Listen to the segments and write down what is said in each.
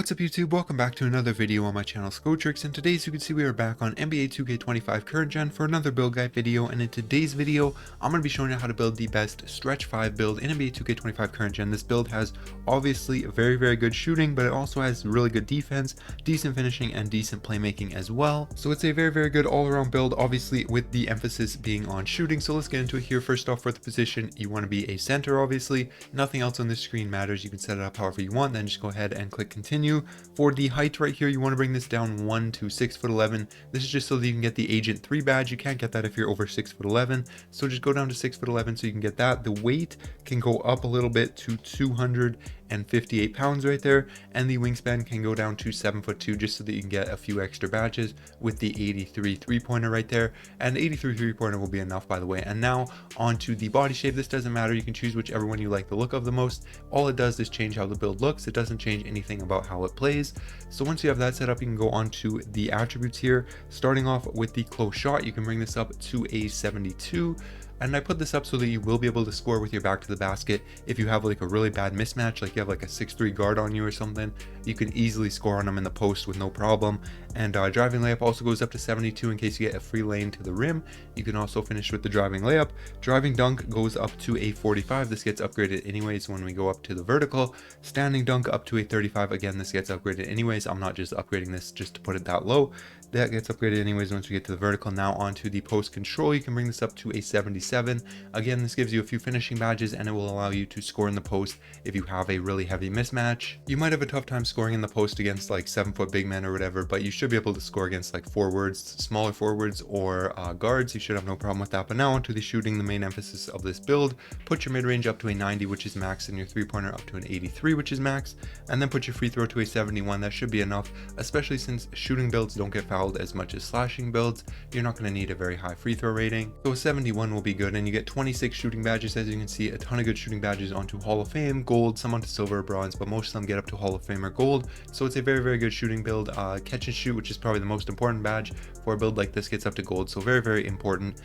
What's up YouTube, welcome back to another video on my channel Skotrix, and today as you can see we are back on NBA 2K25 current gen for another build guide video. And in today's video I'm going to be showing you how to build the best stretch 5 build in NBA 2K25 current gen. This build has obviously very good shooting, but it also has really good defense, decent finishing, and decent playmaking as well. So it's a very good all-around build, obviously with the emphasis being on shooting. So let's get into it here. First off, for the position, you want to be a center. Obviously nothing else on this screen matters. You can set it up however you want, then just go ahead and click continue. For the height right here, you want to bring this down 1 to 6'11". This is just so that you can get the Agent 3 badge. You can't get that if you're over 6'11", so just go down to 6'11" so you can get that. The weight can go up a little bit to 258 pounds right there, and the wingspan can go down to 7'2", just so that you can get a few extra badges with the 83 3-pointer right there. And the 83 3-pointer will be enough, by the way. And now onto the body shape. This doesn't matter, you can choose whichever one you like the look of the most. All it does is change how the build looks. It doesn't change anything about how it plays. So once you have that set up, you can go on to the attributes here. Starting off with the close shot, you can bring this up to a 72. And I put this up so that you will be able to score with your back to the basket. If you have like a really bad mismatch, like you have like a 6'3" guard on you or something, you can easily score on them in the post with no problem. And driving layup also goes up to 72 in case you get a free lane to the rim. You can also finish with the driving layup. Driving dunk goes up to a 45. This gets upgraded anyways when we go up to the vertical. Standing dunk up to a 35. Again, this gets upgraded anyways. I'm not just upgrading this just to put it that low. That gets upgraded anyways once we get to the vertical. Now onto the post control, you can bring this up to a 77. Again, this gives you a few finishing badges, and it will allow you to score in the post if you have a really heavy mismatch. You might have a tough time scoring in the post against like 7-foot big men or whatever, but you should be able to score against like forwards, smaller forwards, or guards. You should have no problem with that. But now onto the shooting, the main emphasis of this build. Put your mid-range up to a 90, which is max, and your three-pointer up to an 83, which is max, and then put your free throw to a 71. That should be enough, especially since shooting builds don't get fouled as much as slashing builds. You're not going to need a very high free throw rating, so a 71 will be good. And you get 26 shooting badges. As you can see, a ton of good shooting badges onto Hall of Fame, gold, some onto silver, bronze, but most of them get up to Hall of Fame or gold. So it's a very good shooting build. Catch and shoot, which is probably the most important badge for a build like this, gets up to gold, so very important.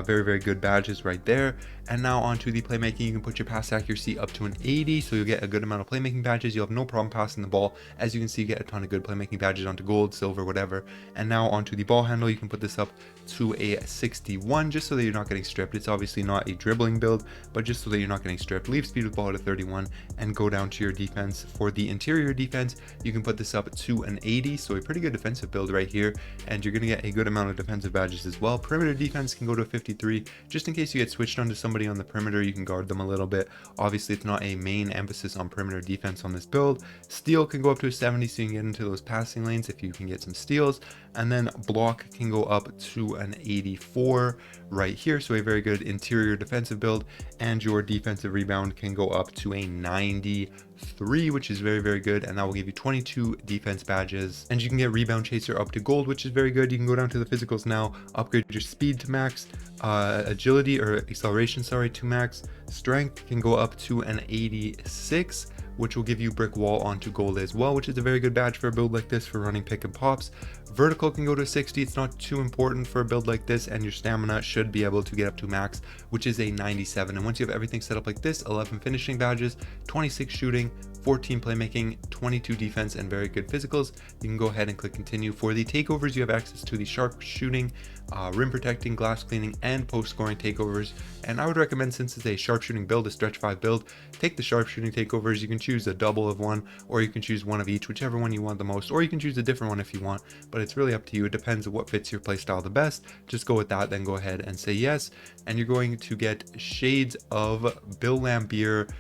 Very good badges right there. And now onto the playmaking, you can put your pass accuracy up to an 80, so you'll get a good amount of playmaking badges. You'll have no problem passing the ball. As you can see, you get a ton of good playmaking badges onto gold, silver, whatever. And now onto the ball handle, you can put this up to a 61, just so that you're not getting stripped. It's obviously not a dribbling build, but just so that you're not getting stripped. Leave speed with ball at a 31, and go down to your defense. For the interior defense, you can put this up to an 80, so a pretty good defensive build right here, and you're going to get a good amount of defensive badges as well. Perimeter defense can go to a 53, just in case you get switched onto somebody on the perimeter. You can guard them a little bit. Obviously it's not a main emphasis on perimeter defense on this build. Steal can go up to a 70, so you can get into those passing lanes if you can get some steals. And then block can go up to an 84 right here, so a very good interior defensive build. And your defensive rebound can go up to a 93, which is very good, and that will give you 22 defense badges. And you can get rebound chaser up to gold, which is very good. You can go down to the physicals now, upgrade your speed to max, agility or acceleration, sorry, to max. Strength can go up to an 86, which will give you brick wall onto gold as well, which is a very good badge for a build like this for running pick and pops. Vertical can go to 60. It's not too important for a build like this, and your stamina should be able to get up to max, which is a 97. And once you have everything set up like this, 11 finishing badges, 26 shooting, 14 playmaking, 22 defense, and very good physicals, you can go ahead and click continue. For the takeovers, you have access to the sharp shooting, rim protecting, glass cleaning, and post scoring takeovers. And I would recommend, since it's a sharpshooting build, a stretch 5 build, take the sharpshooting takeovers. You can choose a double of one, or you can choose one of each, whichever one you want the most, or you can choose a different one if you want, but it's really up to you. It depends on what fits your playstyle the best. Just go with that, then go ahead and say yes. And you're going to get shades of Bill Laimbeer,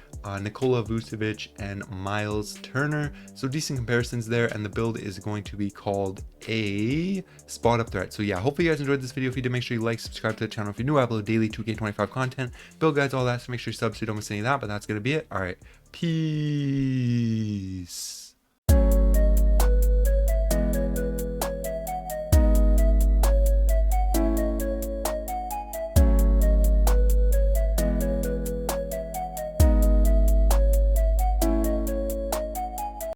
Nikola Vucevic, and Miles Turner, so decent comparisons there. And the build is going to be called a spot up threat. So yeah, hopefully you guys enjoyed this video. If you did, make sure you like, subscribe to the channel if you're new. I upload daily 2K25 content, build guides, all that, so make sure you sub so you don't miss any of that. But that's gonna be it. All right, peace.